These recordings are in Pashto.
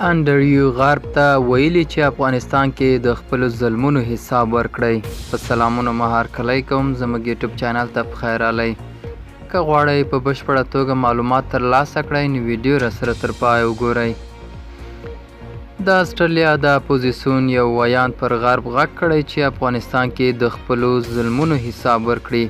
انډریو غارب ته ویلي چې افغانستان کې د خپلو ظلمونو حساب ورکړئ. په سلامونه مهار کلی کوم، زموږ یوټیوب چینل ته پخیر راغلی. که غواړئ په بشپړه توګه معلومات ترلاسه کړئ نو ویډیو راسره تر پایه وګورئ. د استرالیا د اپوزیسیون یو ویان پر غرب غږ کړی چې افغانستان کې د خپلو ظلمونو حساب ورکړي.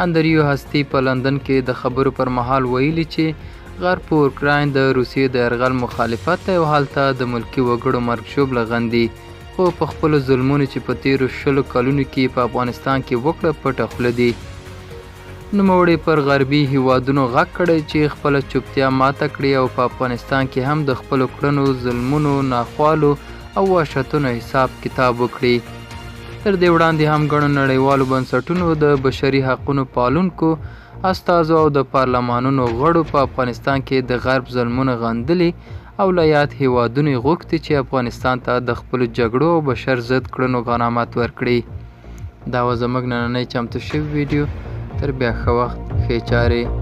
انډریو هستی په لندن کې د خبرو پر مهال ویلي چې غرب په اوکراین د روسیې د یرغل مخالفت کوي او هلته د ملکي وګړو مرګ ژوبله غندي، خو په خپلو ظلمونو چې په تیرو 20 کلونو کې په افغانستان کې وکړه پټه خوله دي. نوموړي پر غربي هیوادونو غږ کړی چې خپله چوپتیا ماته کړي او په افغانستان کې هم د خپلو کړنو، ظلمونو، ناخوالو او وحشتونو حساب کتاب وکړي. تر دې وړاندې هم ګڼو نړیوالو بنسټونو د بشري حقونو پالونکو استازو او د پارلمانونو غړو په افغانستان کې د غرب ظلمونه غندلي او له یاد هیوادونو غوښتي چې افغانستان ته د خپلو جګړو او بشر ضد کړنو غنامت ورکړي. دا و زموږ نننۍ چمتو شوی ویډیو. تر بیا ښه وخت، ښې چارې.